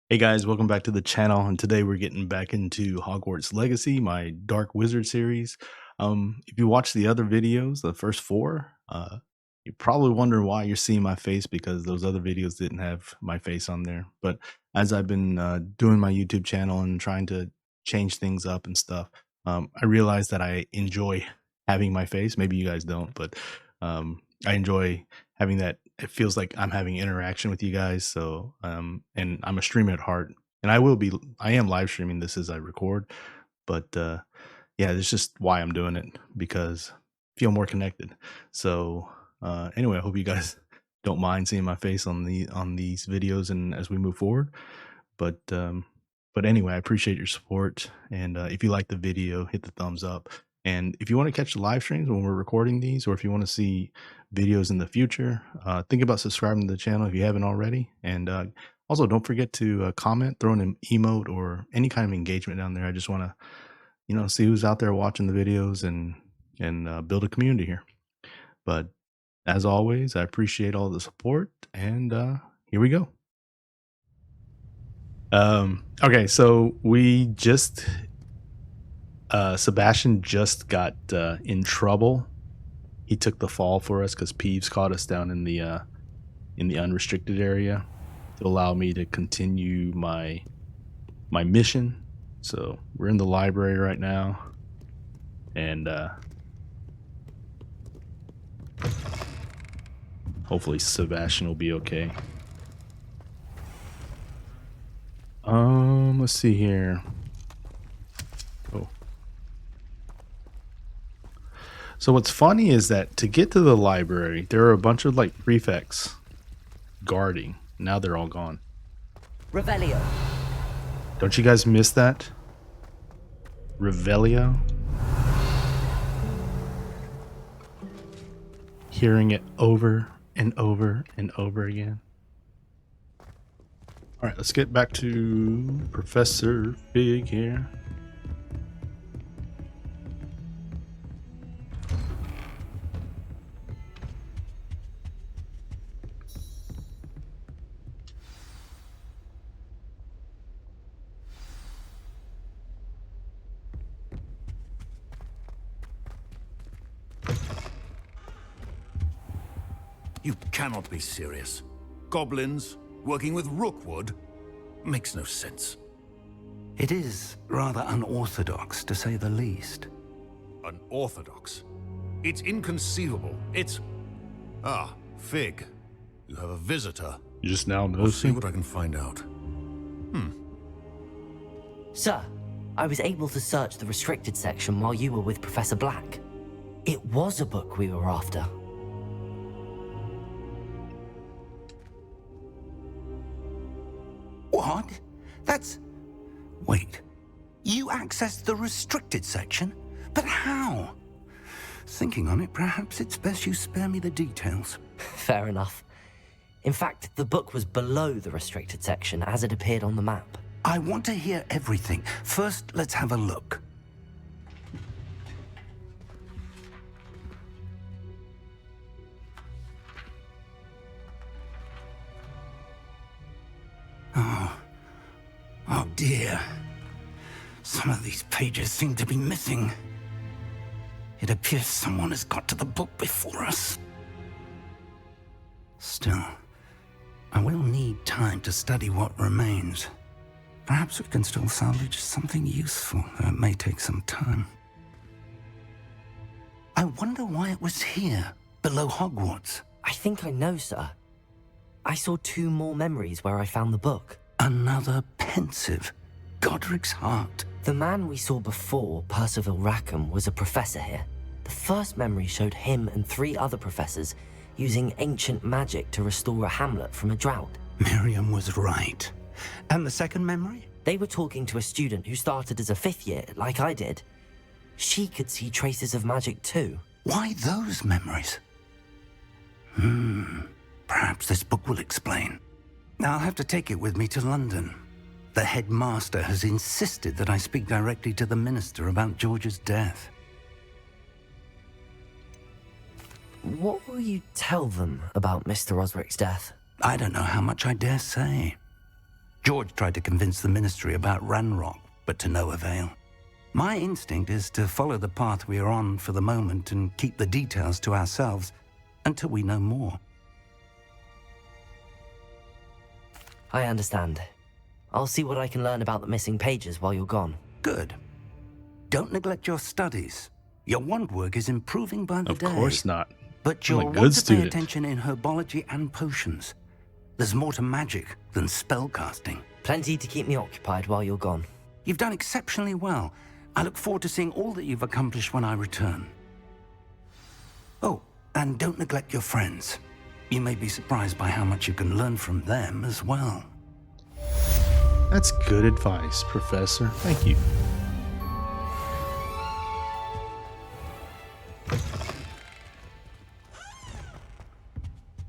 Hey guys, welcome back to the channel. And today we're getting back into Hogwarts Legacy, my Dark Wizard series. If you watch the other videos, the first four, you're probably wondering why you're seeing my face because those other videos didn't have my face on there. But as I've been doing my YouTube channel and trying to change things up and stuff, I realized that I enjoy having my face. Maybe you guys don't, but I enjoy having that. It feels like I'm having interaction with you guys. So, and I'm a streamer at heart, and I am live streaming this as I record, but yeah, that's just why I'm doing it because I feel more connected. So, anyway, I hope you guys don't mind seeing my face on these videos and as we move forward. But anyway, I appreciate your support, and if you like the video, hit the thumbs up. And if you want to catch the live streams when we're recording these, or if you want to see videos in the future, think about subscribing to the channel if you haven't already. And also, don't forget to comment, throw in an emote or any kind of engagement down there. I just want to, see who's out there watching the videos and build a community here. But as always, I appreciate all the support, and here we go. Okay, so we just Sebastian just got in trouble. He took the fall for us because Peeves caught us down in the unrestricted area to allow me to continue my mission. So we're in the library right now, and hopefully Sebastian will be okay. Let's see here. Oh. So what's funny is that to get to the library, there are a bunch of like prefects guarding. Now they're all gone. Revelio. Don't you guys miss that? Revelio? Hearing it over and over and over again. All right, let's get back to Professor Fig here. You cannot be serious. Goblins working with Rookwood makes no sense. It is rather unorthodox, to say the least. Unorthodox? It's inconceivable. It's... Ah, Fig. You have a visitor. You just now I'll see noticing? what I can find out. Sir, I was able to search the restricted section while you were with Professor Black. It was a book we were after. What? That's... Wait. You accessed the restricted section? But how? Thinking on it, perhaps it's best you spare me the details. Fair enough. In fact, the book was below the restricted section as it appeared on the map. I want to hear everything. First, let's have a look. Oh dear. Some of these pages seem to be missing. It appears someone has got to the book before us. Still, I will need time to study what remains. Perhaps we can still salvage something useful, though it may take some time. I wonder why it was here, below Hogwarts. I think I know, sir. I saw 2 more memories where I found the book. Another pensive. Godric's heart. The man we saw before, Percival Rackham, was a professor here. The first memory showed him and 3 other professors using ancient magic to restore a hamlet from a drought. Miriam was right. And the second memory? They were talking to a student who started as a 5th year, like I did. She could see traces of magic too. Why those memories? Perhaps this book will explain. I'll have to take it with me to London. The headmaster has insisted that I speak directly to the minister about George's death. What will you tell them about Mr. Osric's death? I don't know how much I dare say. George tried to convince the Ministry about Ranrock, but to no avail. My instinct is to follow the path we are on for the moment and keep the details to ourselves until we know more. I understand. I'll see what I can learn about the missing pages while you're gone. Good. Don't neglect your studies. Your wand work is improving by the day. Of course not. But I'm a you'll good want to pay student. attention in herbology and potions. There's more to magic than spellcasting. Plenty to keep me occupied while you're gone. You've done exceptionally well. I look forward to seeing all that you've accomplished when I return. Oh, and don't neglect your friends. You may be surprised by how much you can learn from them as well. That's good advice, Professor. Thank you.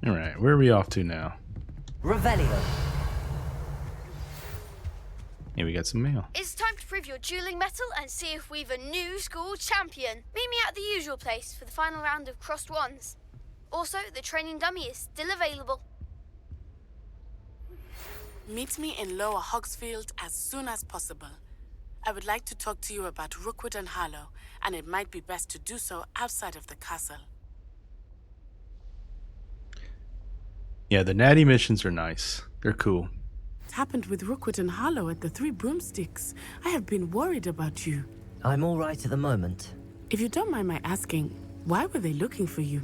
All right, where are we off to now? Revelio. Hey, we got some mail. It's time to prove your dueling mettle and see if we've a new school champion. Meet me at the usual place for the final round of crossed wands. Also, the training dummy is still available. Meet me in Lower Hogsfield as soon as possible. I would like to talk to you about Rookwood and Harlow, and it might be best to do so outside of the castle. Yeah, the Natty missions are nice. They're cool. What happened with Rookwood and Harlow at the Three Broomsticks? I have been worried about you. I'm all right at the moment. If you don't mind my asking, why were they looking for you?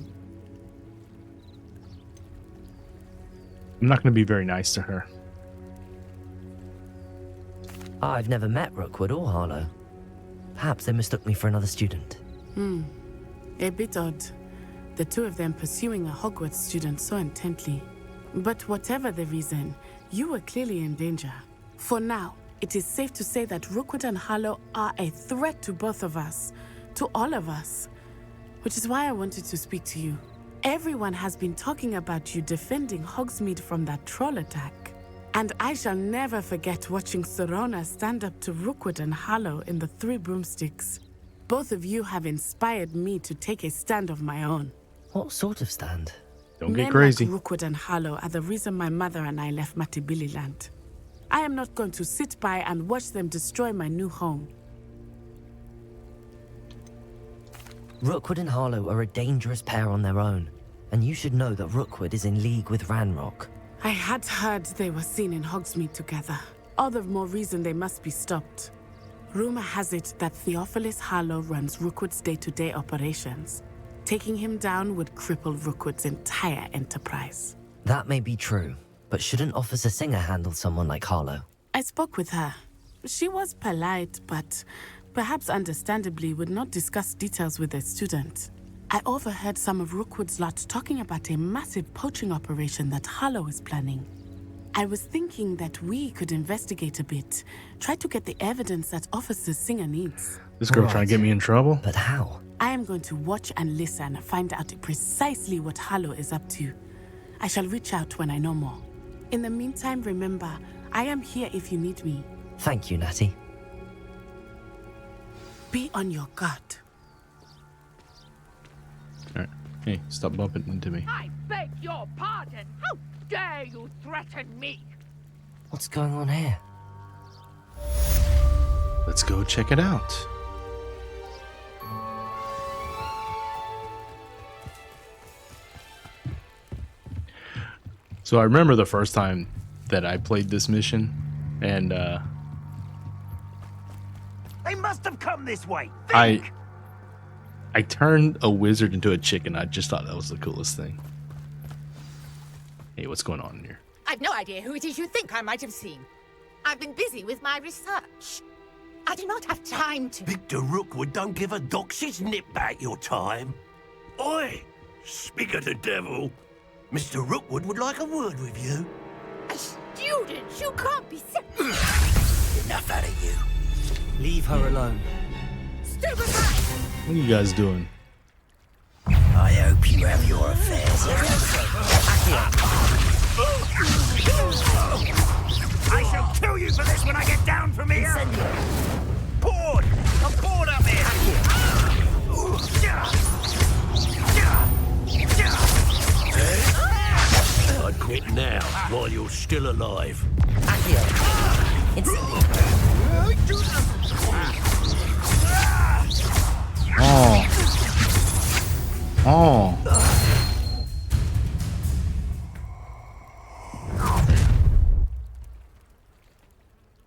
I'm not going to be very nice to her. I've never met Rookwood or Harlow. Perhaps they mistook me for another student. A bit odd. The two of them pursuing a Hogwarts student so intently. But whatever the reason, you were clearly in danger. For now, it is safe to say that Rookwood and Harlow are a threat to both of us, to all of us. Which is why I wanted to speak to you. Everyone has been talking about you defending Hogsmeade from that troll attack. And I shall never forget watching Sorona stand up to Rookwood and Harlow in the Three Broomsticks. Both of you have inspired me to take a stand of my own. What sort of stand? Don't get Men crazy. like Rookwood and Harlow are the reason my mother and I left Matibili land. I am not going to sit by and watch them destroy my new home. Rookwood and Harlow are a dangerous pair on their own, and you should know that Rookwood is in league with Ranrock. I had heard they were seen in Hogsmeade together. All the more reason they must be stopped. Rumor has it that Theophilus Harlow runs Rookwood's day-to-day operations. Taking him down would cripple Rookwood's entire enterprise. That may be true, but shouldn't Officer Singer handle someone like Harlow? I spoke with her. She was polite, but perhaps understandably would not discuss details with a student. I overheard some of Rookwood's lot talking about a massive poaching operation that Harlow is planning. I was thinking that we could investigate a bit, try to get the evidence that Officer Singer needs. This girl Right. trying to get me in trouble? But how? I am going to watch and listen, find out precisely what Harlow is up to. I shall reach out when I know more. In the meantime, remember, I am here if you need me. Thank you, Natty. Be on your guard. All right. Hey, stop bumping into me. I beg your pardon. How dare you threaten me? What's going on here? Let's go check it out. So I remember the first time that I played this mission, and They must have come this way. I turned a wizard into a chicken. I just thought that was the coolest thing. Hey, what's going on in here? I've no idea who it is you think I might have seen. I've been busy with my research. I do not have time to... Victor Rookwood don't give a doxy's nip back your time. Oi! Speak of the devil. Mr. Rookwood would like a word with you. A student? You can't be Enough out of you. Leave her alone. stupefied! What are you guys doing? I hope you have your affairs. I shall kill you for this when I get down from here. Board! I'm bored up here. I'd quit now while you're still alive. Accio. Incendio. Oh. Oh.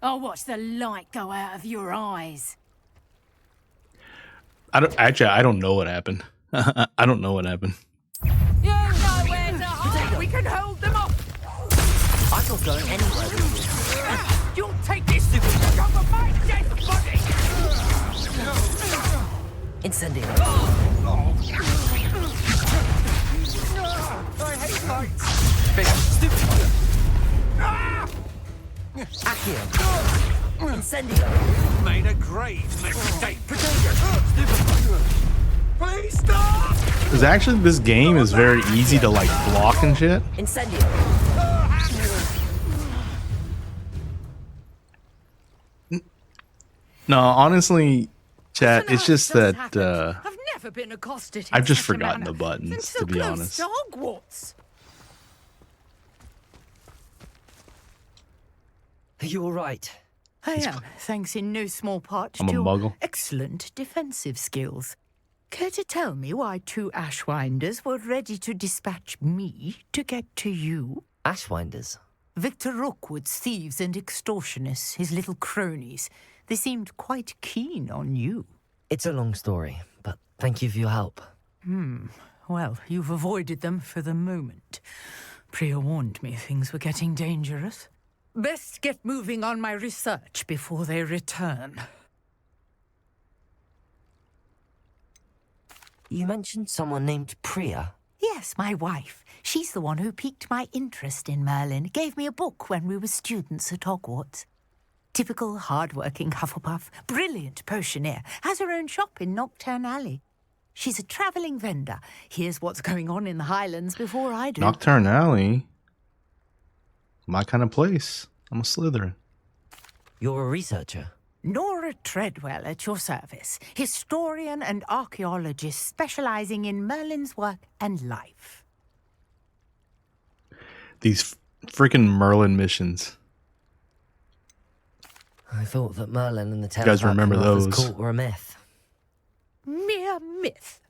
I'll watch the light go out of your eyes. I don't know what happened. I don't know what happened. You know where to hide. We can hold them off. I'm not going anywhere with you. You'll take this to cover my dead body. Incendio. I hate lights. Big stupid. Accio. Incendio. Made a grave mistake. Please stop! Because actually this game is very easy to like block and shit. Incendio. No, honestly, chat, it's just that I've never been accosted. I've just forgotten the buttons, to be honest. To Hogwarts. Are you alright? I am, thanks in no small part I'm a to your muggle. excellent defensive skills. Care to tell me why 2 Ashwinders were ready to dispatch me to get to you? Ashwinders. Victor Rookwood's thieves and extortionists, his little cronies. They seemed quite keen on you. It's a long story, but thank you for your help. Well, you've avoided them for the moment. Priya warned me things were getting dangerous. Best get moving on my research before they return. You mentioned someone named Priya. Yes, my wife. She's the one who piqued my interest in Merlin. Gave me a book when we were students at Hogwarts. Typical hard-working Hufflepuff, brilliant potioneer, has her own shop in Nocturne Alley. She's a travelling vendor. Hears what's going on in the Highlands before I do. Nocturne Alley. My kind of place. I'm a Slytherin. You're a researcher. Nora Treadwell at your service, historian and archaeologist specialising in Merlin's work and life. These freaking Merlin missions. I thought that Merlin and the tales guys about remember Carmarthen's those? court were a myth. Mere myth.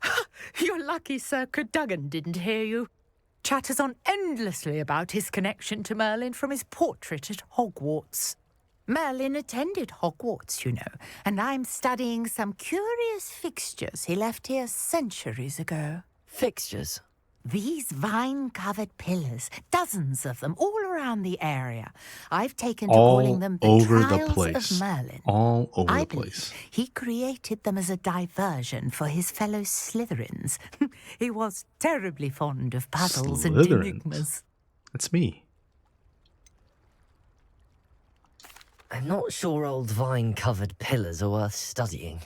You're lucky Sir Cadogan didn't hear you. Chatters on endlessly about his connection to Merlin from his portrait at Hogwarts. Merlin attended Hogwarts, you know, and I'm studying some curious fixtures he left here centuries ago. Fixtures? These vine-covered pillars, dozens of them, all around the area. I've taken to calling them the over the Trials place. of Merlin. All over I the believe place. he created them as a diversion for his fellow Slytherins. He was terribly fond of puzzles and Slytherins? enigmas. That's me. I'm not sure old vine-covered pillars are worth studying.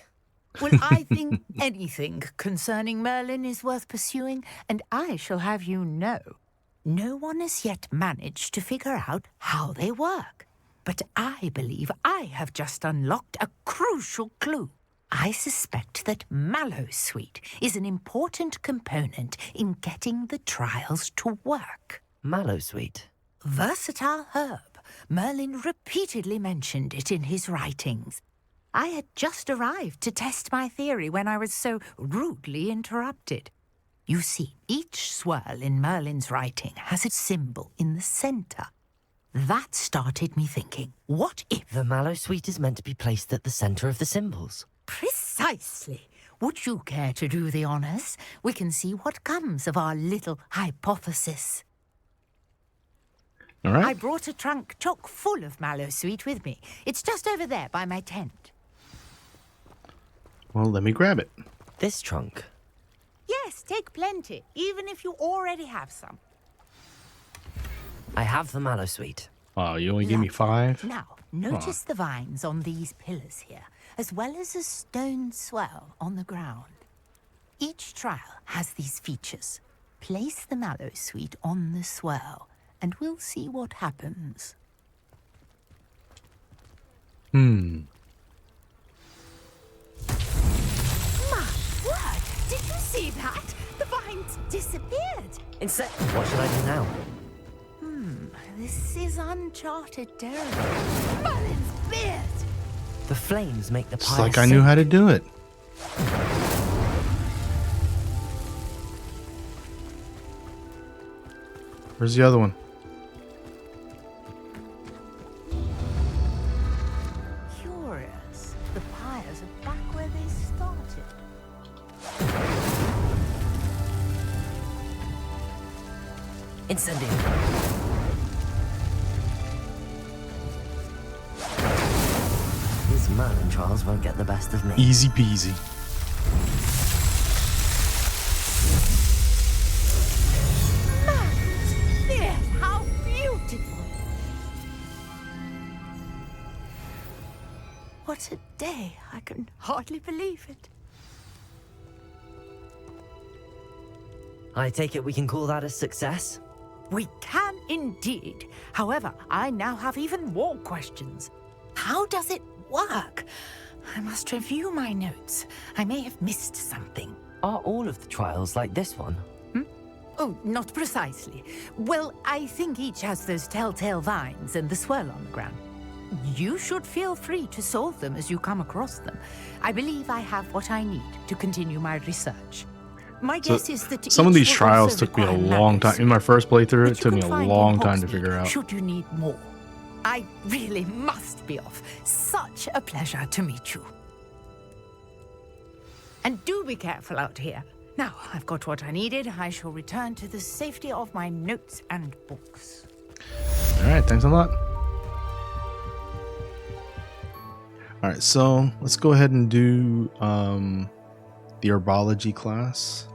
Well, I think anything concerning Merlin is worth pursuing, and I shall have you know, no one has yet managed to figure out how they work. But I believe I have just unlocked a crucial clue. I suspect that Mallowsweet is an important component in getting the trials to work. Mallowsweet? Versatile herb. Merlin repeatedly mentioned it in his writings. I had just arrived to test my theory when I was so rudely interrupted. You see, each swirl in Merlin's writing has a symbol in the centre. That started me thinking, what if... The Mallowsweet is meant to be placed at the centre of the symbols. Precisely. Would you care to do the honours? We can see what comes of our little hypothesis. All right. I brought a trunk chock full of Mallowsweet with me. It's just over there by my tent. Well, let me grab it. This trunk? Yes, take plenty, even if you already have some. I have the Mallowsweet. Oh, you only gave me 5? Now, notice the vines on these pillars here, as well as a stone swell on the ground. Each trial has these features. Place the Mallowsweet on the swell, and we'll see what happens. Hmm. My word! Did you see that? The vines disappeared. What should I do now? This is uncharted territory. Merlin's beard! The flames make the It's pyre like I knew how to do it. Where's the other one? Curious. The pyres are back where they started. Incendium. These Merlin trials won't get the best of me. Easy peasy. Yes, how beautiful! What a day. I can hardly believe it. I take it we can call that a success? We can indeed. However, I now have even more questions. How does it work? I must review my notes. I may have missed something. Are all of the trials like this one? Oh, not precisely. Well, I think each has those telltale vines and the swirl on the ground. You should feel free to solve them as you come across them. I believe I have what I need to continue my research. My guess is that Some of each these will trials also took me a require long manners, time. In my first playthrough, that it you took me can a find long in time to Hogsmeade, figure out. Should you need more? I really must be off. Such a pleasure to meet you. And do be careful out here. Now, I've got what I needed. I shall return to the safety of my notes and books. All right, thanks a lot. All right, so let's go ahead and do the Herbology class.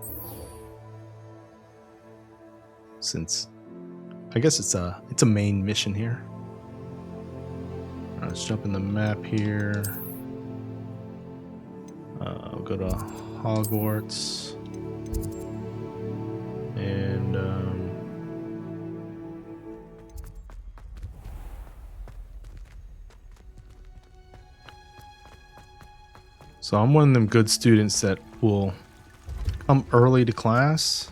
Since I guess it's a main mission here. All right, let's jump in the map here. We'll go to Hogwarts. And so I'm one of them good students that will come early to class.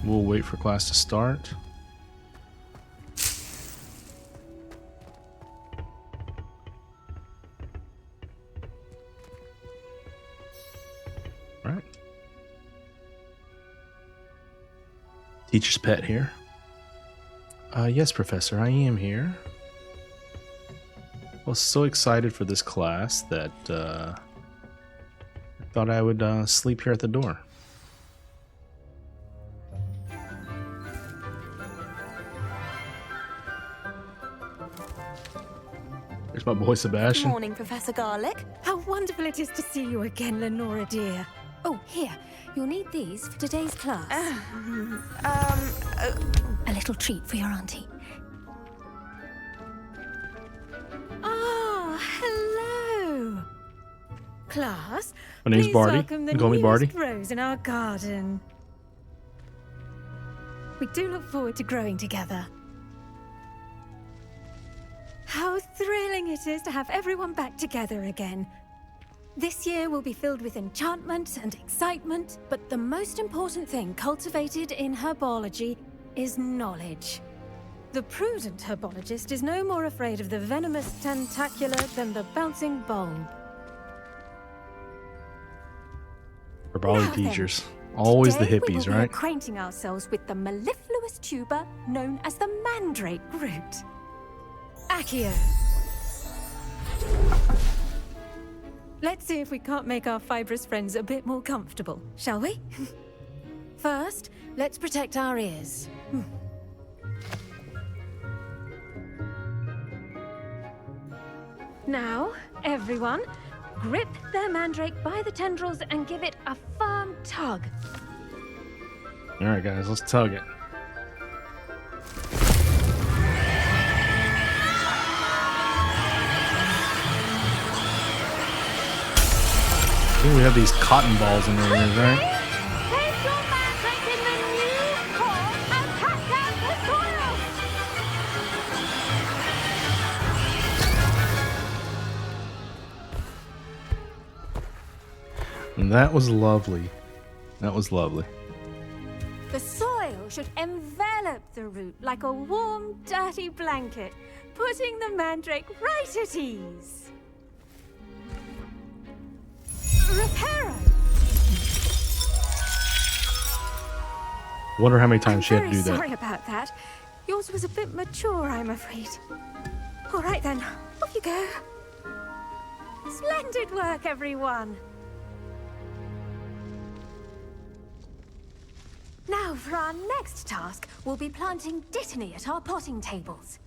We'll wait for class to start. All right. Teacher's pet here. Yes, Professor, I am here. I was so excited for this class that I thought I would sleep here at the door. There's my boy Sebastian. Morning, Professor Garlick. How wonderful it is to see you again, Lenora dear. Oh, here. You'll need these for today's class. A little treat for your auntie. Oh, hello. Class, My name's please Barty. welcome the You call me newest Barty? rose in our garden. We do look forward to growing together. How thrilling it is to have everyone back together again. This year will be filled with enchantment and excitement, but the most important thing cultivated in herbology is knowledge. The prudent herbologist is no more afraid of the venomous tentacula than the bouncing bulb. Herbology Now then, teachers. Always the today we will hippies, be right? acquainting ourselves with the mellifluous tuber known as the mandrake root. Accio. Let's see if we can't make our fibrous friends a bit more comfortable, shall we? First, let's protect our ears. Now, everyone, grip their mandrake by the tendrils and give it a firm tug. All right, guys, let's tug it. I think we have these cotton balls in our ears, right? Take your mandrake in the new form and cut down the soil! And that was lovely. That was lovely. The soil oil should envelop the root like a warm, dirty blanket, putting the mandrake right at ease. Reparo! Wonder how many times she had to do that. Sorry about that. Yours was a bit mature, I'm afraid. All right then, off you go. Splendid work, everyone. Now, for our next task, we'll be planting Dittany at our potting tables.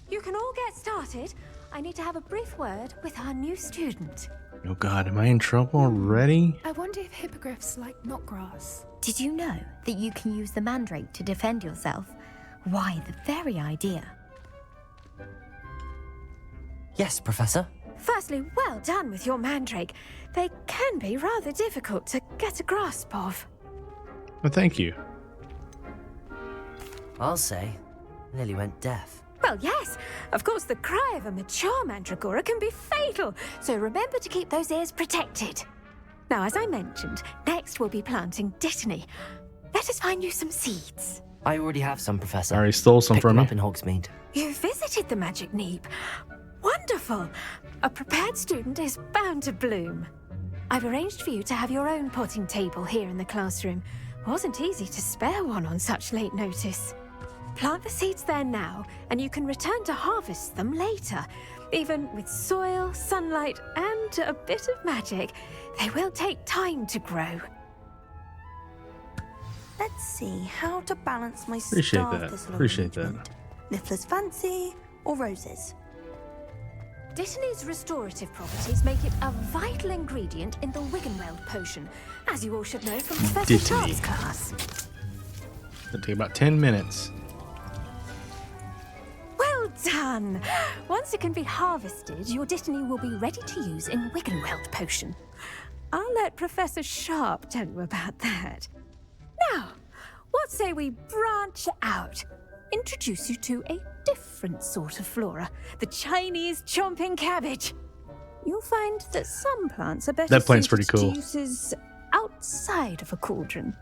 You can all get started. I need to have a brief word with our new student. Oh God, am I in trouble already? I wonder if hippogriffs like knotgrass. Did you know that you can use the mandrake to defend yourself? Why, the very idea. Yes, Professor. Firstly, well done with your mandrake. They can be rather difficult to get a grasp of. Well, thank you. I'll say, nearly went deaf. Well, yes. Of course, the cry of a mature mandragora can be fatal, so remember to keep those ears protected. Now, as I mentioned, next we'll be planting Dittany. Let us find you some seeds. I already have some, Professor. I already stole some Picked from them you. up in Hogsmeade. You visited the Magic Neep. Wonderful. A prepared student is bound to bloom. I've arranged for you to have your own potting table here in the classroom. Wasn't easy to spare one on such late notice. Plant the seeds there now, and you can return to harvest them later. Even with soil, sunlight, and a bit of magic, they will take time to grow. Let's see how to balance my Appreciate star that. thistle Appreciate that. arrangement. Niffler's fancy or roses? Dittany's restorative properties make it a vital ingredient in the Wiggenweld potion, as you all should know from Professor Dittany. Sharp's class. It'll take about 10 minutes. Well done! Once it can be harvested, your Dittany will be ready to use in Wiggenweld potion. I'll let Professor Sharp tell you about that. Now, what say we branch out? Introduce you to a different sort of flora, the Chinese chomping cabbage. You'll find that some plants are better That plant's suited pretty cool. to uses outside of a cauldron.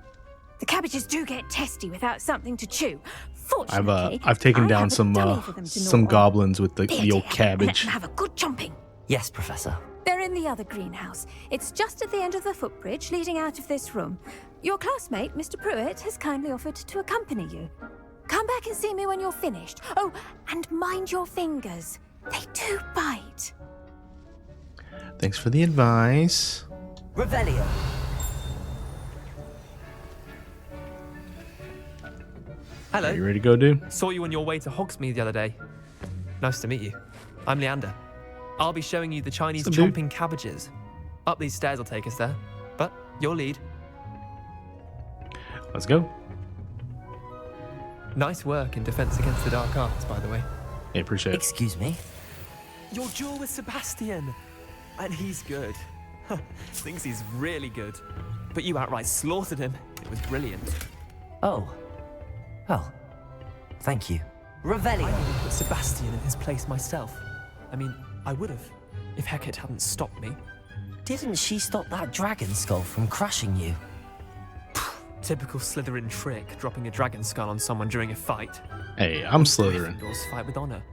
The cabbages do get testy without something to chew. Fortunately, I've taken I down have a some dummy for them to some gnaw on. goblins with the There, old dear. cabbage. Let them have a good chomping. Yes, Professor. They're in the other greenhouse. It's just at the end of the footbridge leading out of this room. Your classmate, Mr. Pruitt, has kindly offered to accompany you. Come back and see me when you're finished. Oh, and mind your fingers. They do bite. Thanks for the advice. Revelio. Hello. Are you ready to go, dude? Saw you on your way to Hogsmeade the other day. Nice to meet you. I'm Leander. I'll be showing you the Chinese What's up, dude? chomping cabbages. Up these stairs will take us there. But your lead. Let's go. Nice work in Defense Against the Dark Arts, by the way. Hey, appreciate it. Excuse me? Your duel with Sebastian. And he's good. Thinks he's really good. But you outright slaughtered him. It was brilliant. Oh. Well, thank you. Revelio. I nearly put Sebastian in his place myself. I mean, I would have, if Hecate hadn't stopped me. Didn't she stop that dragon skull from crushing you? Typical Slytherin trick, dropping a dragon skull on someone during a fight. Hey, I'm Slytherin. Gryffindors fight with honor.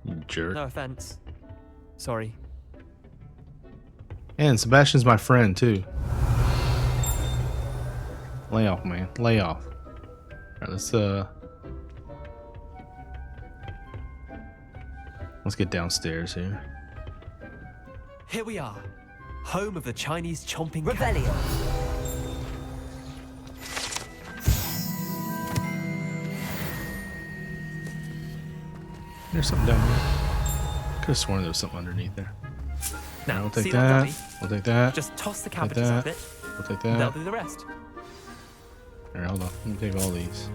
You jerk. No offense. Sorry. And Sebastian's my friend, too. Lay off, man. Lay off. Alright, let's get downstairs here. Here we are, home of the Chinese chomping Revelio. There's something down here. Could have sworn there was something underneath there. Now, We'll take see that. dummy? We'll take that. Just toss the Take cabbages that. at it. We'll take They'll that. do the rest. Alright, hold on. Let me take all these.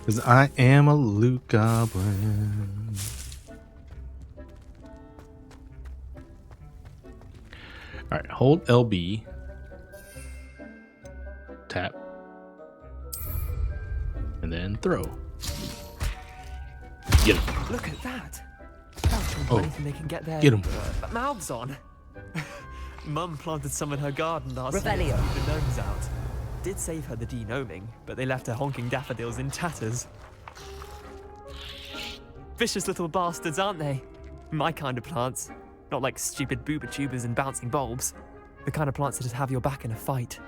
Because I am a loot goblin. Alright, hold LB. Tap. And then throw. Get him. Look at that. They'll chomp Oh. anything they can get their Get him. mouths on. Mum planted some in her garden last year to Revelio. keep the gnomes out. did save her the denoming, but they left her honking daffodils in tatters. Vicious little bastards, aren't they? My kind of plants. Not like stupid booba tubers and bouncing bulbs. The kind of plants that just have your back in a fight.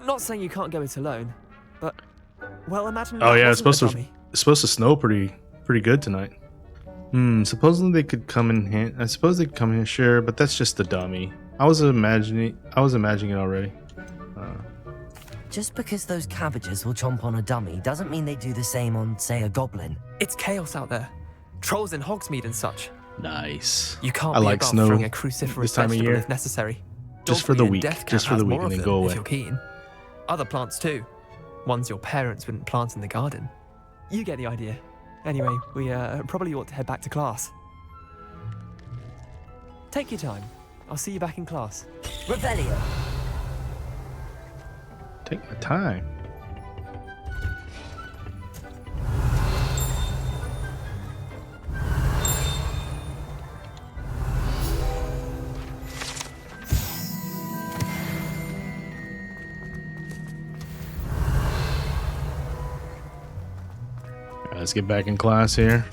Not saying you can't go it alone, but, well, imagine. Oh yeah, it's supposed to snow pretty good tonight. Supposedly they could come in hand. I suppose they could come in here, sure, but that's just the dummy. I was imagining it already. Just because those cabbages will chomp on a dummy doesn't mean they do the same on, say, a goblin. It's chaos out there. Trolls in Hogsmeade and such. Nice. You can't I be like above snow throwing a cruciferous this time of vegetable year. if necessary. Just for the Dogweed and week. death Just cap for the has week more and of then them, go if away. you're keen. Other plants too. Ones your parents wouldn't plant in the garden. You get the idea. Anyway, we probably ought to head back to class. Take your time. I'll see you back in class. Revelio. Take my time. Let's get back in class here.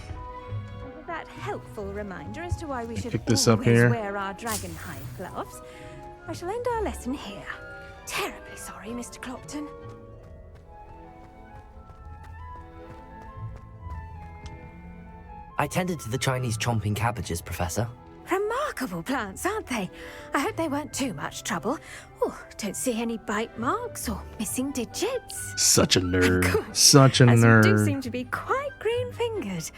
With that helpful reminder as to why we should pick this always up here. wear our dragon hide gloves, I shall end our lesson here. Terribly sorry, Mr. Clopton. I tended to the Chinese chomping cabbages, Professor. Remarkable plants, aren't they? I hope they weren't too much trouble. Oh, don't see any bite marks or missing digits. Such a nerd. Good. Such a As you do nerd. seem to be quite green-fingered.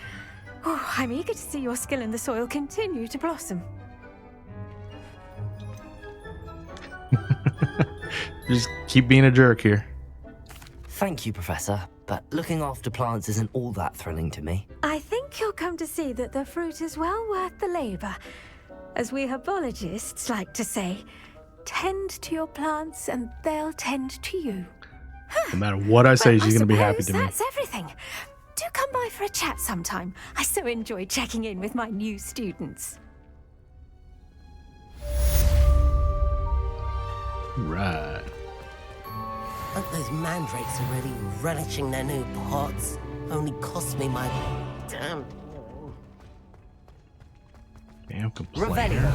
Oh, I'm eager to see your skill in the soil continue to blossom. Just keep being a jerk here. Thank you, Professor, but looking after plants isn't all that thrilling to me. I think you'll come to see that the fruit is well worth the labor. As we herbologists like to say, tend to your plants and they'll tend to you. No matter what I say, Well, she's I going to be happy suppose to me. that's everything. Do come by for a chat sometime. I so enjoy checking in with my new students. Right. Hope those mandrakes are really relishing their new pots. Only cost me my damn. Damn complainer.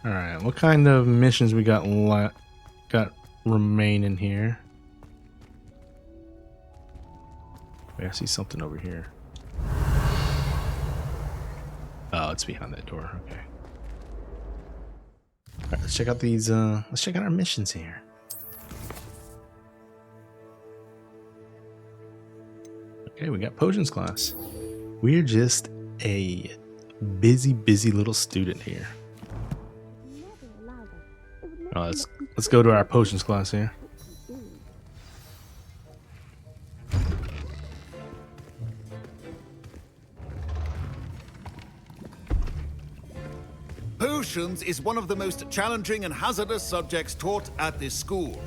All right, what kind of missions we got remaining here? Wait, I see something over here. Oh, it's behind that door. Okay. All right, let's check out these. Let's check out our missions here. Okay, we got Potions class. We're just a busy little student here. Oh, let's go to our Potions class here. Potions is one of the most challenging and hazardous subjects taught at this school.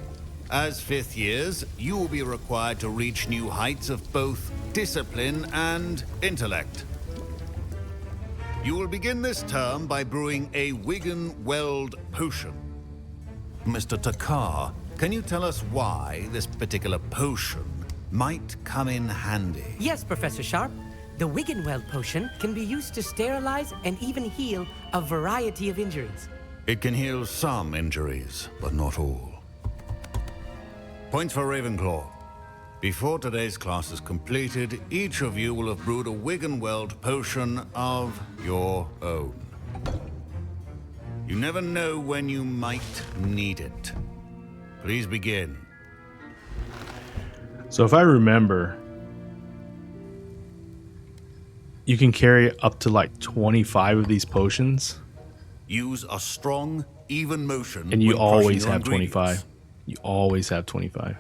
As fifth years, you will be required to reach new heights of both discipline and intellect. You will begin this term by brewing a Wigan-Weld potion. Mr. Takar, can you tell us why this particular potion might come in handy? Yes, Professor Sharp. The Wigan-Weld potion can be used to sterilize and even heal a variety of injuries. It can heal some injuries, but not all. Points for Ravenclaw. Before today's class is completed, each of you will have brewed a Wigan-Weld potion of your own. You never know when you might need it. Please begin. So if I remember, you can carry up to like 25 of these potions. Use a strong, even motion. And you when crushing always your have ingredients. 25. You always have 25.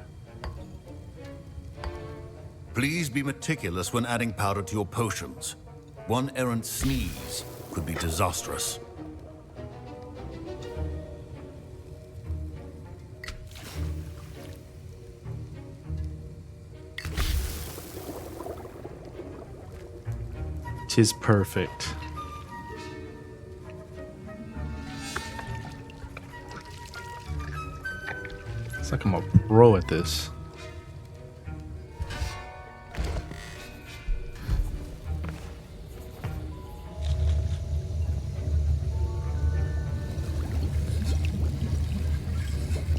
Please be meticulous when adding powder to your potions. One errant sneeze could be disastrous. Tis perfect. like I'm a pro at this.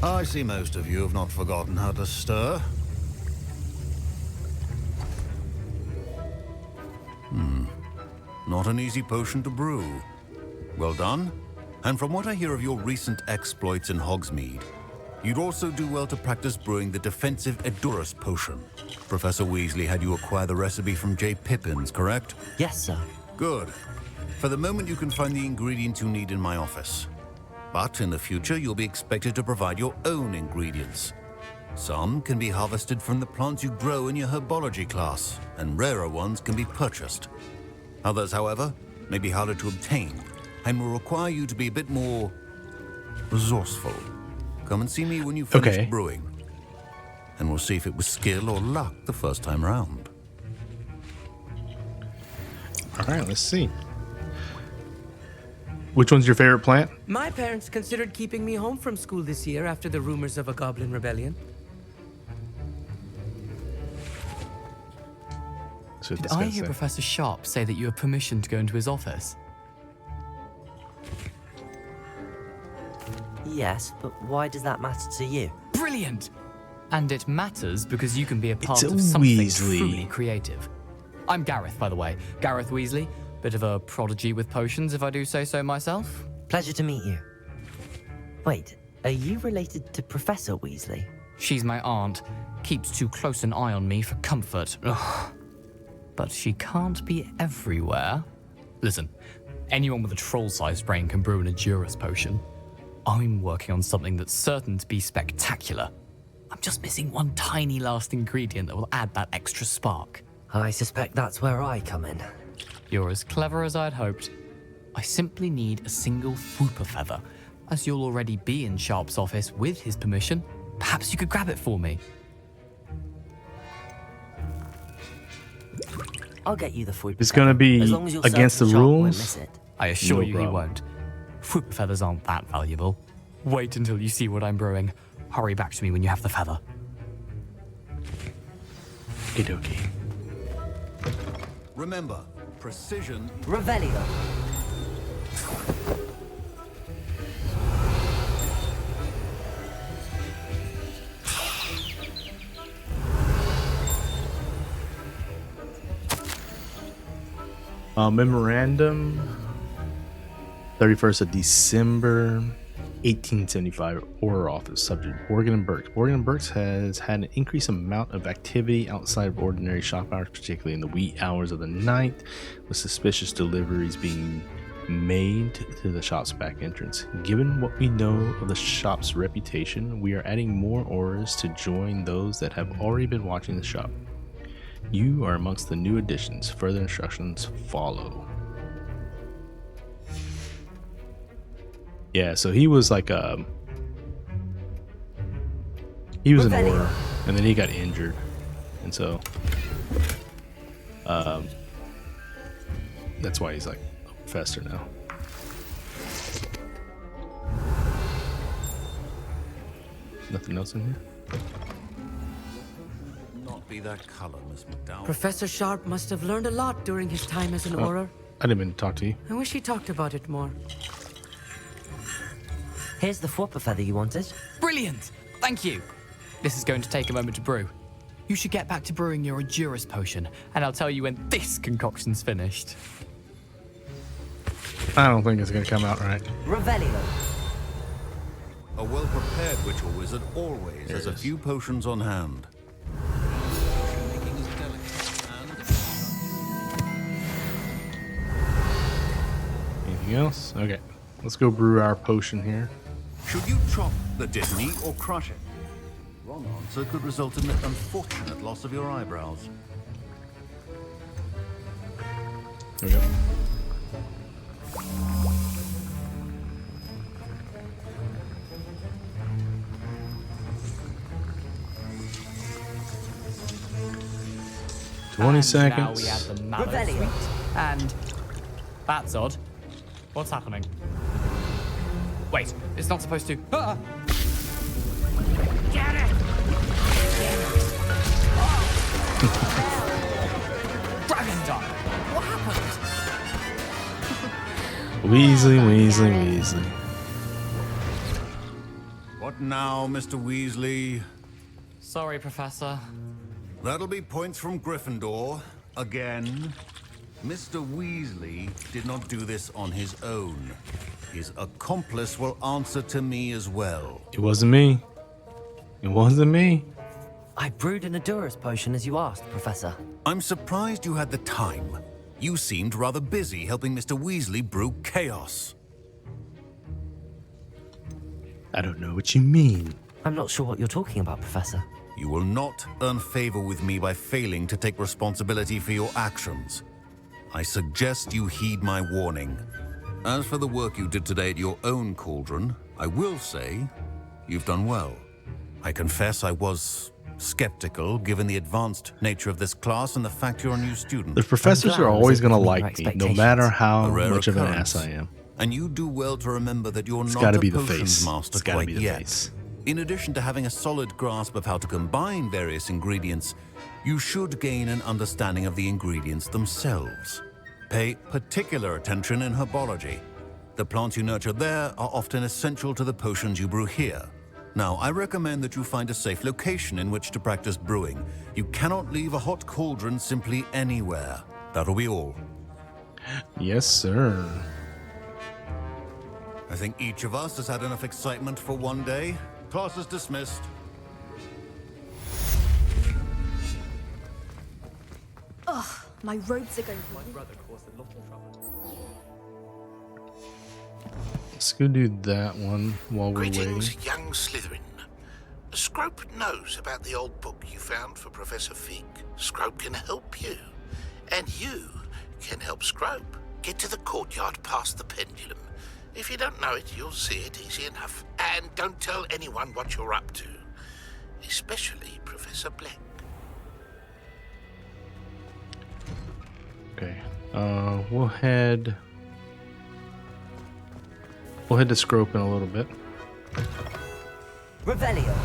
I see most of you have not forgotten how to stir. Not an easy potion to brew. Well done. And from what I hear of your recent exploits in Hogsmeade, you'd also do well to practice brewing the defensive Edurus potion. Professor Weasley had you acquire the recipe from J. Pippin's, correct? Yes, sir. Good. For the moment, you can find the ingredients you need in my office. But in the future, you'll be expected to provide your own ingredients. Some can be harvested from the plants you grow in your Herbology class, and rarer ones can be purchased. Others, however, may be harder to obtain, and will require you to be a bit more resourceful. Come and see me when you finish brewing, and we'll see if it was skill or luck the first time round. All right, let's see. Which one's your favorite plant? My parents considered keeping me home from school this year after the rumors of a goblin rebellion. Did I hear Professor Sharp say that you have permission to go into his office? Yes, but why does that matter to you? Brilliant! And it matters because you can be a part It's of a something Weasley. truly creative. I'm Gareth, by the way. Gareth Weasley. Bit of a prodigy with potions, if I do say so myself. Pleasure to meet you. Wait, are you related to Professor Weasley? She's my aunt. Keeps too close an eye on me for comfort. Ugh. But she can't be everywhere. Listen, anyone with a troll-sized brain can brew an Edurus potion. I'm working on something that's certain to be spectacular. I'm just missing one tiny last ingredient that will add that extra spark. I suspect that's where I come in. You're as clever as I'd hoped. I simply need a single Fwooper feather. As you'll already be in Sharp's office with his permission, perhaps you could grab it for me. I'll get you the Fwooper It's gonna be as long as you're against the certain Sharp won't rules. miss it. I assure No you he problem. won't. Fwooper feathers aren't that valuable. Wait until you see what I'm brewing. Hurry back to me when you have the feather. Okie. Remember, precision. Revelio. Memorandum. 31st of December, 1875. Order office. Subject: Morgan and Burks. Morgan and Burks has had an increased amount of activity outside of ordinary shop hours, particularly in the wee hours of the night, with suspicious deliveries being made to the shop's back entrance. Given what we know of the shop's reputation, we are adding more orders to join those that have already been watching the shop. You are amongst the new additions. Further instructions follow. Yeah, so he was like he was an Auror, and then he got injured, and so that's why he's like a professor now. Nothing else in here? Not be that color, Miss McDowell. Professor Sharp must have learned a lot during his time as an Auror. I didn't mean to talk to you. I wish he talked about it more. Here's the Fwooper feather you wanted. Brilliant! Thank you. This is going to take a moment to brew. You should get back to brewing your Edurus potion, and I'll tell you when this concoction's finished. I don't think it's gonna come out right. Revelio. A well-prepared ritual wizard always has a few potions on hand. Anything else? Okay, let's go brew our potion here. Should you chop the Disney or crush it? Wrong answer could result in the unfortunate loss of your eyebrows. There we go. And 20 seconds. Now we add the mallow sweet. And that's odd. What's happening? Wait, it's not supposed to. Ah! Get it! Dragon Dog! What happened? Weasley, Weasley, Weasley. What now, Mr. Weasley? Sorry, Professor. That'll be points from Gryffindor. Again. Mr. Weasley did not do this on his own. His accomplice will answer to me as well. It wasn't me. It wasn't me. I brewed an Adurus potion as you asked, Professor. I'm surprised you had the time. You seemed rather busy helping Mr. Weasley brew chaos. I don't know what you mean. I'm not sure what you're talking about, Professor. You will not earn favor with me by failing to take responsibility for your actions. I suggest you heed my warning. As for the work you did today at your own cauldron, I will say you've done well. I confess I was skeptical given the advanced nature of this class and the fact you're a new student. The professors are always going to like me, no matter how much of an occurrence. ass I am. And you do well to remember that you're It's not gotta a be the potions face. master It's gotta quite be the yet. face. In addition to having a solid grasp of how to combine various ingredients, you should gain an understanding of the ingredients themselves. Pay particular attention in herbology. The plants you nurture there are often essential to the potions you brew here. Now, I recommend that you find a safe location in which to practice brewing. You cannot leave a hot cauldron simply anywhere. That'll be all. Yes, sir. I think each of us has had enough excitement for one day. Class is dismissed. Ugh, my robes are going. My brother caused a lot of trouble. Let's go do that one while we're Greetings, waiting. young Slytherin. Scrope knows about the old book you found for Professor Fig. Scrope can help you. And you can help Scrope. Get to the courtyard past the pendulum. If you don't know it, you'll see it easy enough. And don't tell anyone what you're up to. Especially Professor Black. Okay. We'll head to Scrope in a little bit. Revelio.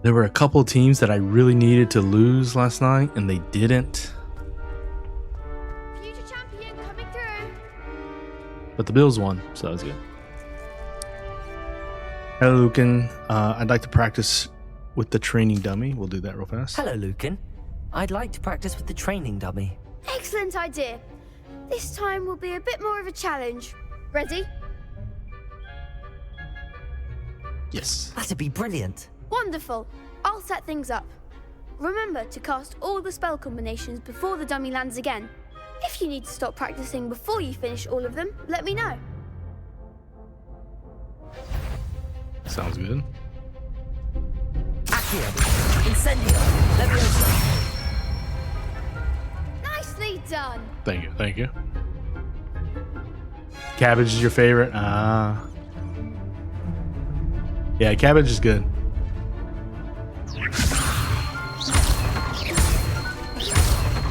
There were a couple teams that I really needed to lose last night, and they didn't. Future champion coming through. But the Bills won, so that was good. Hello, Lucan. I'd like to practice with the training dummy. We'll do that real fast. Hello, Lucan. I'd like to practice with the training dummy. Excellent idea. This time will be a bit more of a challenge. Ready? Yes. That'd be brilliant. Wonderful. I'll set things up. Remember to cast all the spell combinations before the dummy lands again. If you need to stop practicing before you finish all of them, let me know. Sounds good. Accio. Incendio. Leviosa. Nicely done. Thank you. Thank you. Cabbage is your favorite? Yeah, cabbage is good.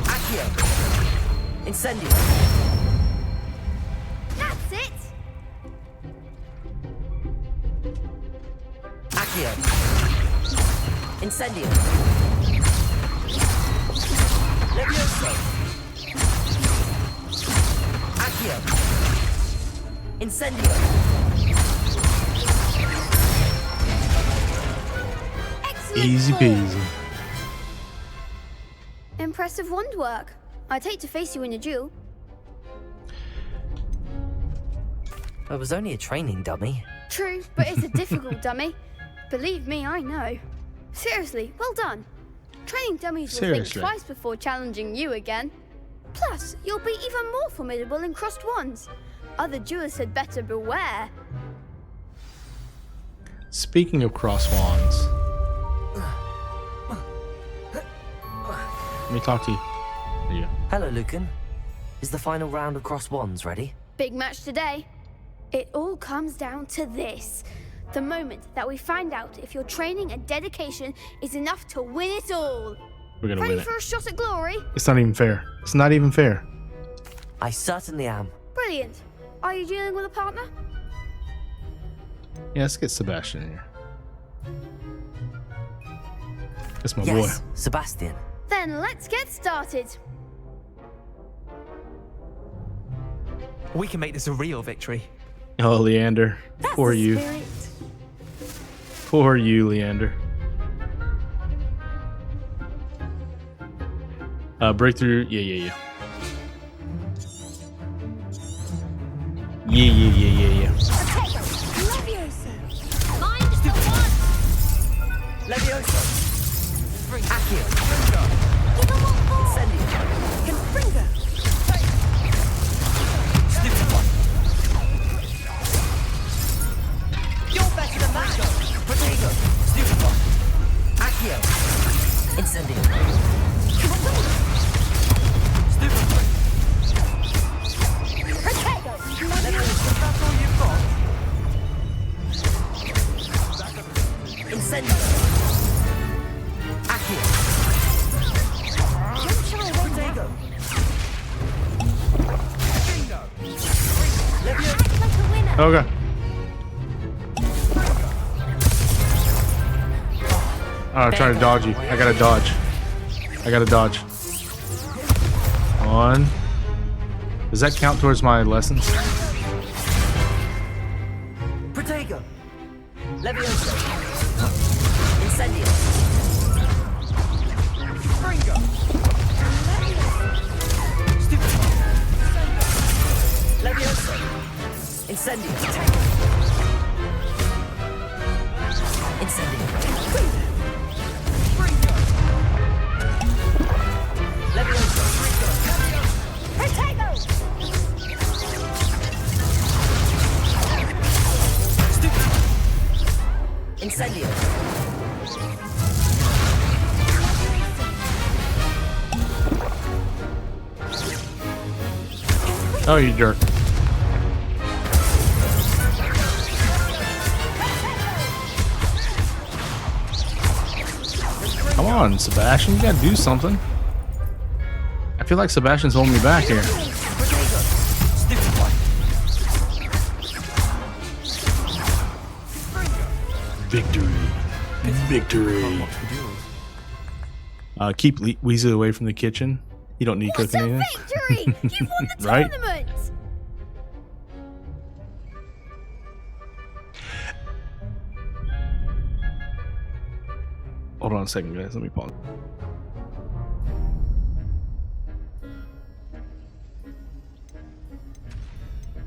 Accio. Incendio. That's it. Accio. Incendio. Leviosa. Accio. Incendio. Easy peasy. Impressive wand work. I'd hate to face you in a duel. It was only a training dummy. True, but it's a difficult dummy. Believe me, I know. Seriously, well done. Training dummies will think Seriously. twice before challenging you again. Plus, you'll be even more formidable in crossed wands. Other duelists had better beware. Speaking of cross wands, let me talk to you. There you go. Hello, Lucan. Is the final round of cross wands ready? Big match today. It all comes down to this. The moment that we find out if your training and dedication is enough to win it all. We're gonna Ready win it. for a shot at glory? It's not even fair. It's not even fair. I certainly am. Brilliant. Are you dealing with a partner? Yeah, let's get Sebastian in here. That's my Yes, boy. Sebastian. Then let's get started. We can make this a real victory. Oh, Leander. That's Poor the you. spirit. Poor you, Leander. Breakthrough. Yeah. Yeah. Levioso. Accio. Incendio. Confringo. Stupefy. You're better than that. Protego. Stupefy. Accio. Incendio. Stupefy. Protego. Levioso. That's all you've got. Incendio. Accio. Protego. Levioso. Okay. Oh, I'm trying to dodge you. I gotta dodge. One. Does that count towards my lessons? Protego. Levioso. Incendio. Fringo. Stupefy. Levioso. Incendio. Incendio. Fringo. Levioso. Protego. Stupefy. Incendio. Oh, you jerk. Come on, Sebastian. You gotta do something. I feel like Sebastian's holding me back here. Victory. Keep Weasley away from the kitchen. You don't need cooking anything. Victory! You've won the Right? tournament! Hold on a second, guys. Let me pause.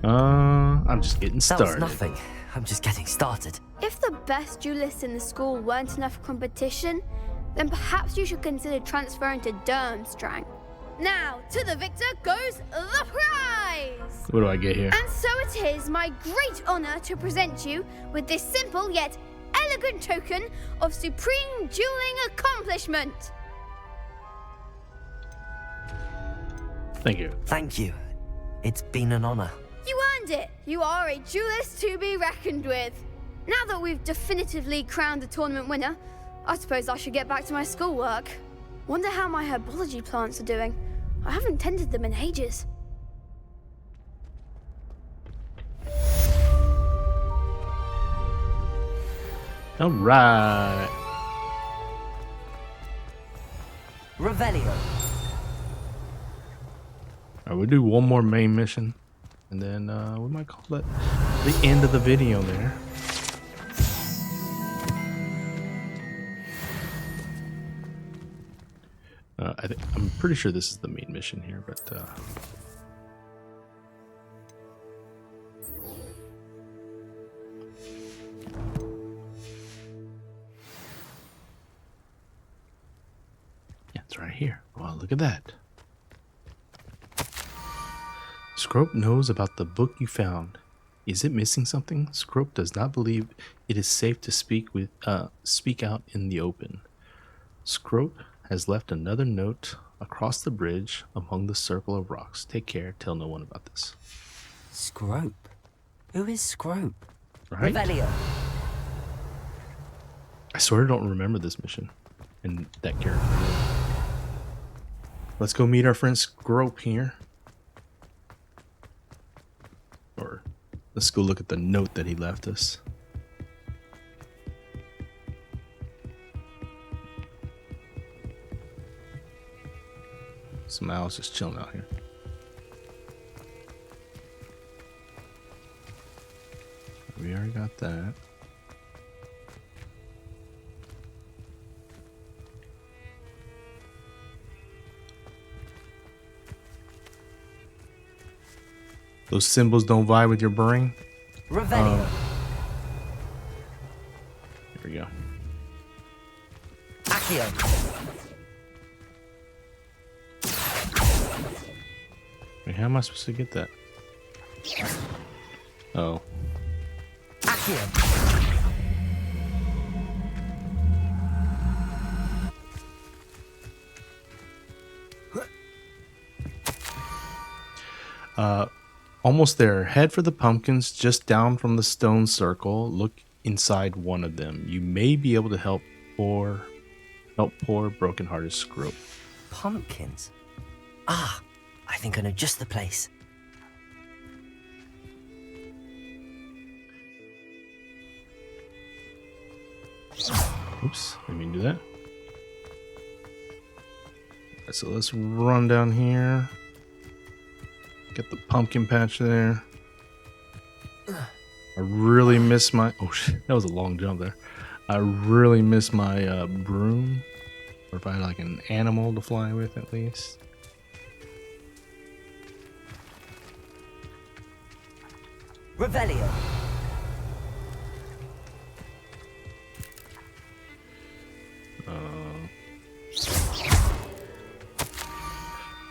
I'm just getting That started. was nothing. I'm just getting started. If the best duelists in the school weren't enough competition, then perhaps you should consider transferring to Durmstrang. Now, to the victor goes the prize! What do I get here? And so it is my great honor to present you with this simple yet elegant token of supreme dueling accomplishment. Thank you. Thank you. It's been an honor. You earned it. You are a duelist to be reckoned with. Now that we've definitively crowned the tournament winner, I suppose I should get back to my schoolwork. Wonder how my herbology plants are doing. I haven't tended them in ages. All right. Revelio. All right, we'll do one more main mission, and then we might call it the end of the video there. I'm pretty sure this is the main mission here, but yeah, it's right here. Wow, look at that. Scrope knows about the book you found. Is it missing something? Scrope does not believe it is safe to speak out in the open. Scrope has left another note across the bridge among the circle of rocks. Take care, tell no one about this. Scrope? Who is Scrope? Right? Revelio. I swear I don't remember this mission and that character. Let's go meet our friend Scrope here. Or let's go look at the note that he left us. Some owls just chilling out here. We already got that. Those symbols don't vibe with your brain? Revelio. Here we go. Accio. Wait, how am I supposed to get that? Oh. Accio. Almost there. Head for the pumpkins just down from the stone circle. Look inside one of them. You may be able to help poor broken-hearted Scrope. Pumpkins? Ah, I think I know just the place. Oops, I didn't mean to do that. Alright, so let's run down here. Get the pumpkin patch there. I really miss my... Oh shit, that was a long jump there. I really miss my broom. Or if I had like an animal to fly with at least. Revelio.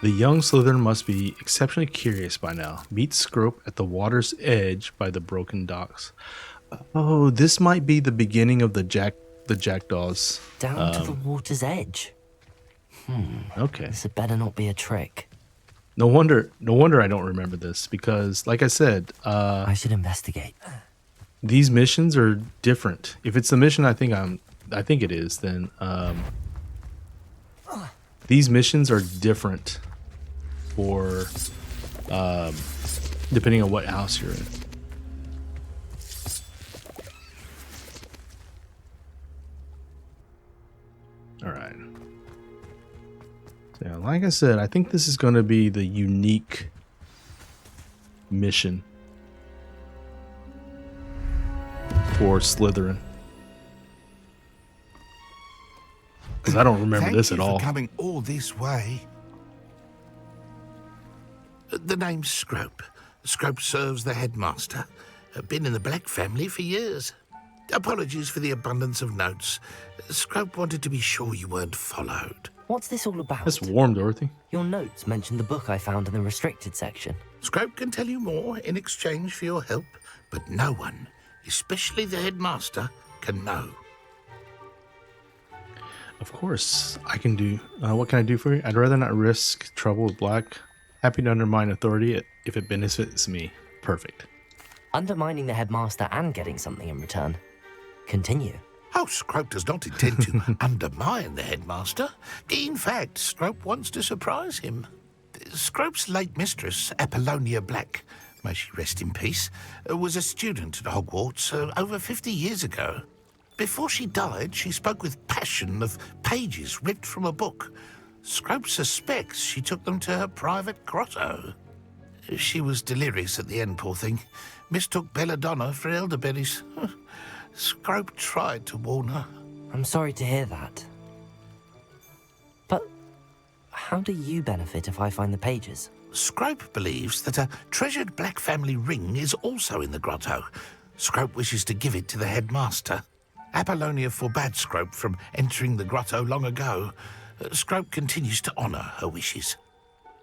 The young Slytherin must be exceptionally curious by now. Meet Scrope at the water's edge by the broken docks. Oh, this might be the beginning of the Jackdaws. Down to the water's edge. Okay. This had better not be a trick. No wonder I don't remember this because, like I said, I should investigate. These missions are different. If it's the mission I think it is, then these missions are different for depending on what house you're in. All right. So, yeah, like I said, I think this is going to be the unique mission for Slytherin. Because I don't remember this at all. Thank you for coming all this way. The name's Scrope. Scrope serves the headmaster. Been in the Black family for years. Apologies for the abundance of notes. Scrope wanted to be sure you weren't followed. What's this all about? That's warm, Dorothy. Your notes mentioned the book I found in the restricted section. Scrope can tell you more in exchange for your help, but no one, especially the headmaster, can know. Of course, I can do. What can I do for you? I'd rather not risk trouble with Black. Happy to undermine authority if it benefits me. Perfect. Undermining the headmaster and getting something in return. Continue. Oh, Scrope does not intend to undermine the headmaster. In fact, Scrope wants to surprise him. Scrope's late mistress, Apollonia Black, may she rest in peace, was a student at Hogwarts over 50 years ago. Before she died, she spoke with passion of pages ripped from a book. Scrope suspects she took them to her private grotto. She was delirious at the end, poor thing. Mistook belladonna for elderberries. Scrope tried to warn her. I'm sorry to hear that. But how do you benefit if I find the pages? Scrope believes that a treasured Black family ring is also in the grotto. Scrope wishes to give it to the headmaster. Apollonia forbade Scrope from entering the grotto long ago. Scrope continues to honour her wishes.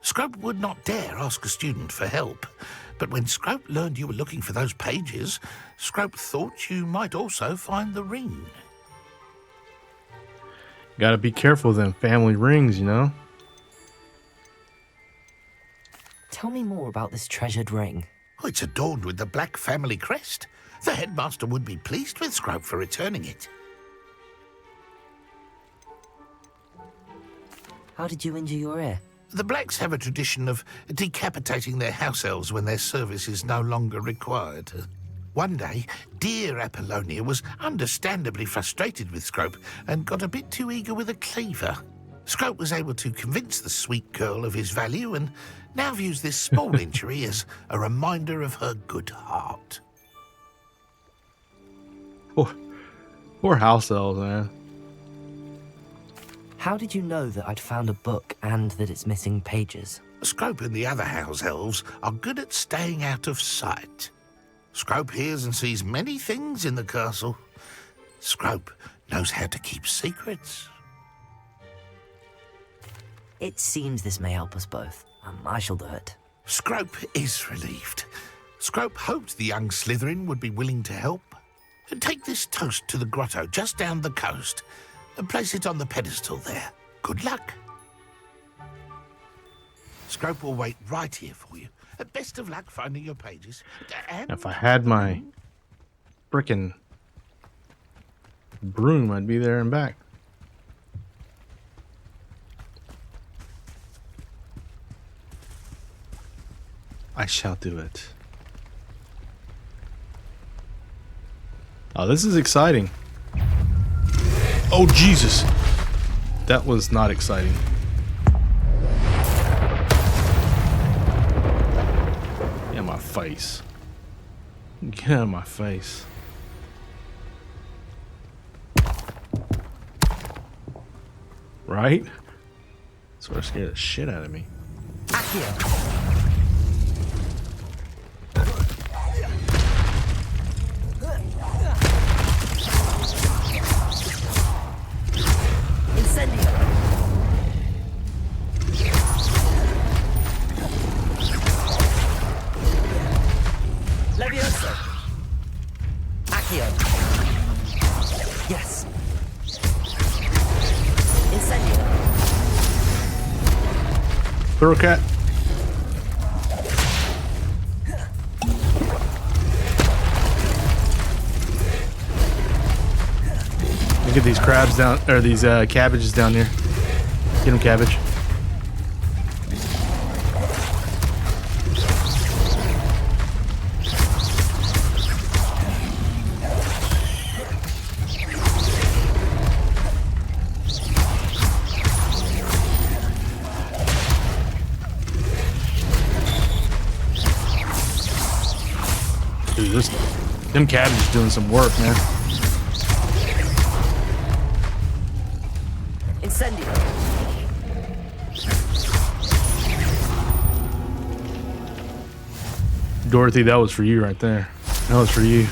Scrope would not dare ask a student for help, but when Scrope learned you were looking for those pages, Scrope thought you might also find the ring. Gotta be careful of them family rings, you know? Tell me more about this treasured ring. Oh, it's adorned with the Black family crest. The headmaster would be pleased with Scrope for returning it. How did you injure your ear? The Blacks have a tradition of decapitating their house elves when their service is no longer required. One day, dear Apollonia was understandably frustrated with Scrope and got a bit too eager with a cleaver. Scrope was able to convince the sweet girl of his value and now views this small injury as a reminder of her good heart. Poor house elves, man. How did you know that I'd found a book and that it's missing pages? Scrope and the other house elves are good at staying out of sight. Scrope hears and sees many things in the castle. Scrope knows how to keep secrets. It seems this may help us both. I shall do it. Scrope is relieved. Scrope hoped the young Slytherin would be willing to help. Take this toast to the grotto just down the coast and place it on the pedestal there. Good luck. Scrope will wait right here for you. Best of luck finding your pages. And If I had my frickin' broom, I'd be there and back. I shall do it. Oh, this is exciting. Oh, Jesus. That was not exciting. Get out of my face. Get out of my face. Right? Sort of scared the shit out of me. Levioso. Accio. Yes. Incendio. Throw cat. Look at these crabs down, or these cabbages down here. Get them, cabbage. Dude, them cabbages doing some work, man. Incendio. Dorothy, that was for you right there. That was for you.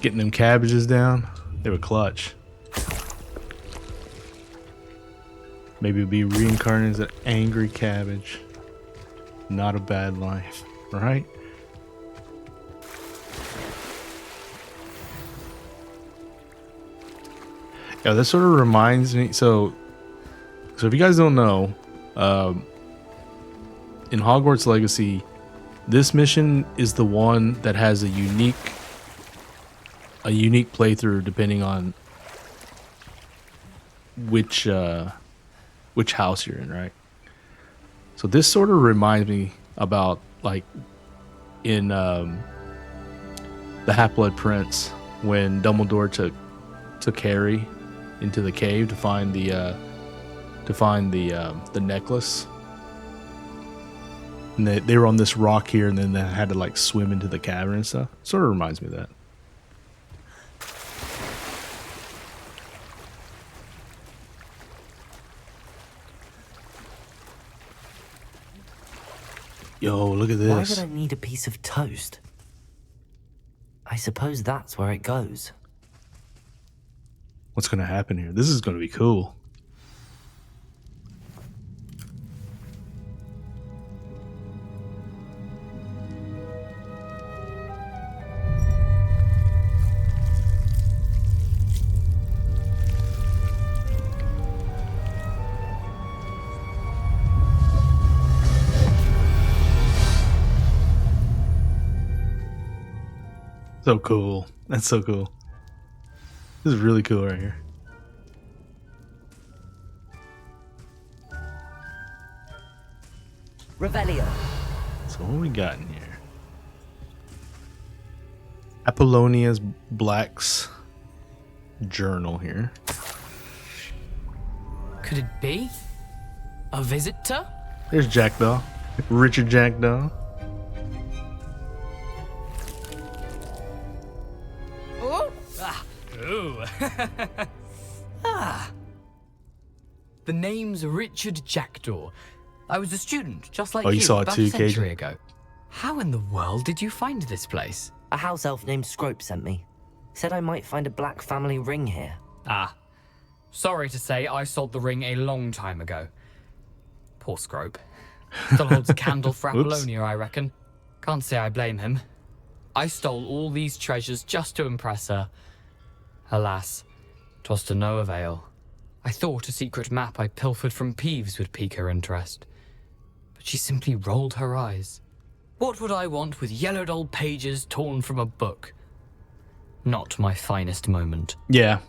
Getting them cabbages down, they were clutch. Maybe it'll be reincarnated as an angry cabbage. Not a bad life, right? Yeah, that sort of reminds me. So if you guys don't know, in Hogwarts Legacy, this mission is the one that has a unique playthrough depending on which house you're in, right? So this sort of reminds me about like in the Half-Blood Prince when Dumbledore took Harry into the cave to find the necklace, and they were on this rock here, and then they had to like swim into the cavern and stuff. Sort of reminds me of that. Yo, look at this. Why would I need a piece of toast? I suppose that's where it goes. What's going to happen here? This is going to be cool. So cool. That's so cool. This is really cool right here. Revelio. So what we got in here? Apollonia's Blacks journal here. Could it be? A visitor? There's Jackdaw. Richard Jackdaw. Oh! Ooh. The name's Richard Jackdaw. I was a student, just like you saw it about too, a century Cajun? ago. How in the world did you find this place? A house elf named Scrope sent me. Said I might find a black family ring here. Ah. Sorry to say, I sold the ring a long time ago. Poor Scrope. Still holds a candle for Apollonia, I reckon. Can't say I blame him. I stole all these treasures just to impress her. Alas, 'twas to no avail. I thought a secret map I pilfered from Peeves would pique her interest. But she simply rolled her eyes. What would I want with yellowed old pages torn from a book? Not my finest moment. Yeah.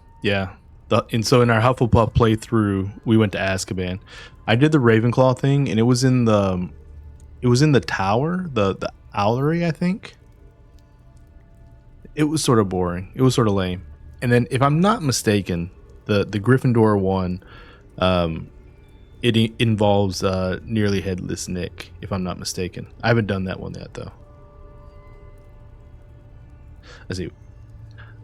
And so in our Hufflepuff playthrough, we went to Azkaban. I did the Ravenclaw thing, and it was in the tower, the owlery, I think. It was sort of boring. It was sort of lame. And then, if I'm not mistaken, the Gryffindor one, it involves Nearly Headless Nick, if I'm not mistaken. I haven't done that one yet, though. Let's see.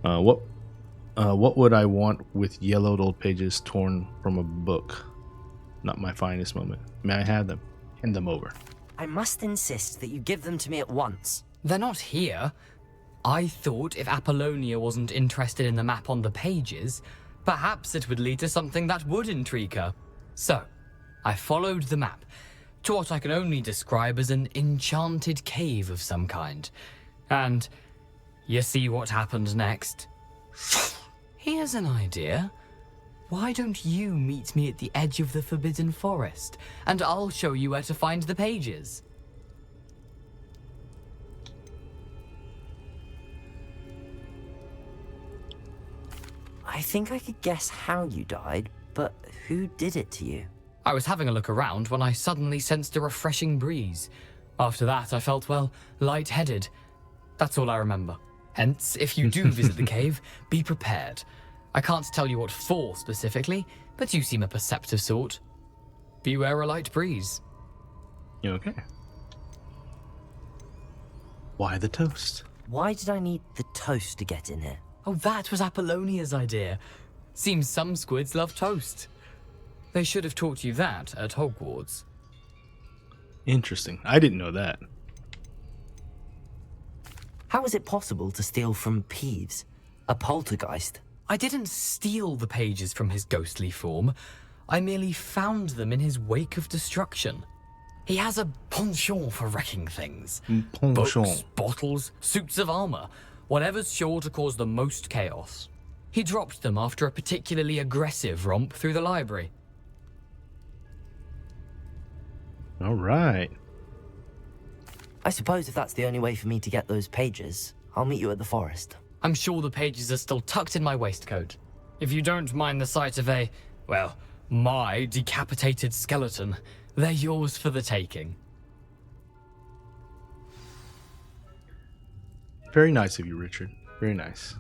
What would I want with yellowed old pages torn from a book? Not my finest moment. May I have them? Hand them over. I must insist that you give them to me at once. They're not here. I thought if Apollonia wasn't interested in the map on the pages, perhaps it would lead to something that would intrigue her. So, I followed the map to what I can only describe as an enchanted cave of some kind. And you see what happened next? Here's an idea. Why don't you meet me at the edge of the Forbidden Forest, and I'll show you where to find the pages? I think I could guess how you died, but who did it to you? I was having a look around when I suddenly sensed a refreshing breeze. After that, I felt, well, lightheaded. That's all I remember. Hence, if you do visit the cave, be prepared. I can't tell you what for specifically, but you seem a perceptive sort. Beware a light breeze. You okay? Why the toast? Why did I need the toast to get in here? Oh, that was Apollonia's idea. Seems some squids love toast. They should have taught you that at Hogwarts. Interesting. I didn't know that. How is it possible to steal from Peeves? A poltergeist? I didn't steal the pages from his ghostly form. I merely found them in his wake of destruction. He has a penchant for wrecking things. Books, bottles, suits of armor, whatever's sure to cause the most chaos. He dropped them after a particularly aggressive romp through the library. All right. I suppose if that's the only way for me to get those pages, I'll meet you at the forest. I'm sure the pages are still tucked in my waistcoat. If you don't mind the sight of my decapitated skeleton, they're yours for the taking. Very nice of you, Richard. Very nice.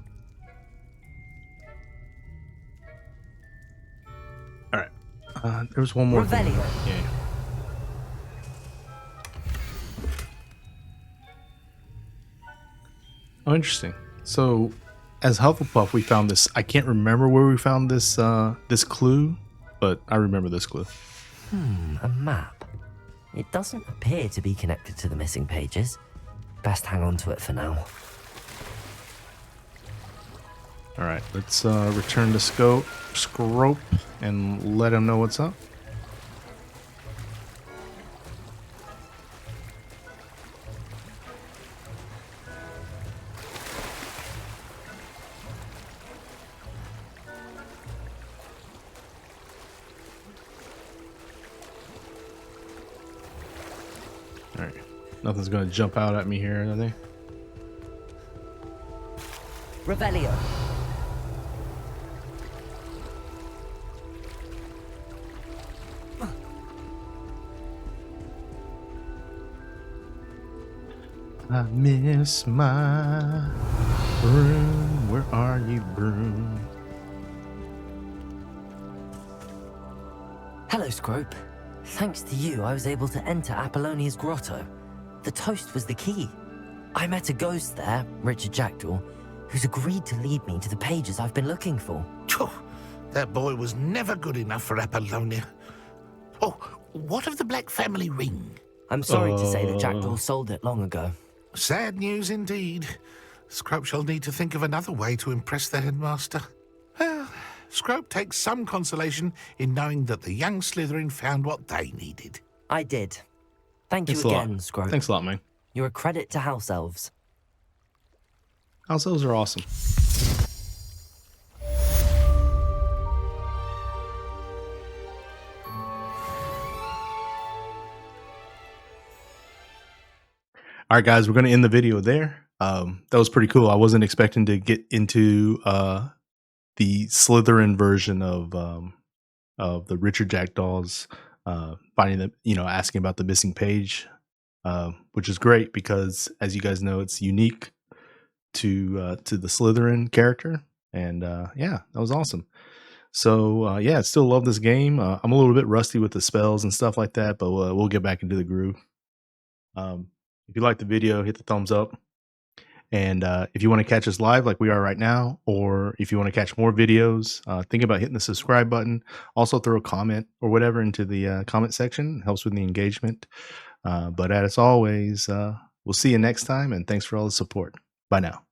All right. There was one more thing. Yeah. Oh, interesting. So, as Hufflepuff, we found this. I can't remember where we found this this clue, but I remember this clue. A map. It doesn't appear to be connected to the missing pages. Best hang on to it for now. All right, let's return to Scrope and let him know what's up. All right, nothing's gonna jump out at me here, are they? Revelio. I miss my broom. Where are you, broom? Hello, Scrope. Thanks to you, I was able to enter Apollonia's grotto. The toast was the key. I met a ghost there, Richard Jackdaw, who's agreed to lead me to the pages I've been looking for. That boy was never good enough for Apollonia. Oh, what of the Black family ring? I'm sorry to say that Jackdaw sold it long ago. Sad news indeed. Scrope shall need to think of another way to impress the headmaster. Well, Scrope takes some consolation in knowing that the young Slytherin found what they needed. I did. Thank you Thanks a lot. again, Scrope. Thanks a lot, man. You're a credit to House Elves. House elves are awesome. All right, guys, we're going to end the video there. That was pretty cool. I wasn't expecting to get into the Slytherin version of the Richard Jackdaws, finding the, asking about the missing page, which is great because, as you guys know, it's unique to the Slytherin character, and yeah, that was awesome. So yeah, still love this game. I'm a little bit rusty with the spells and stuff like that, but we'll get back into the groove. If you liked the video, hit the thumbs up. And if you want to catch us live like we are right now, or if you want to catch more videos, think about hitting the subscribe button. Also throw a comment or whatever into the comment section. It helps with the engagement. But as always, we'll see you next time, and thanks for all the support. Bye now.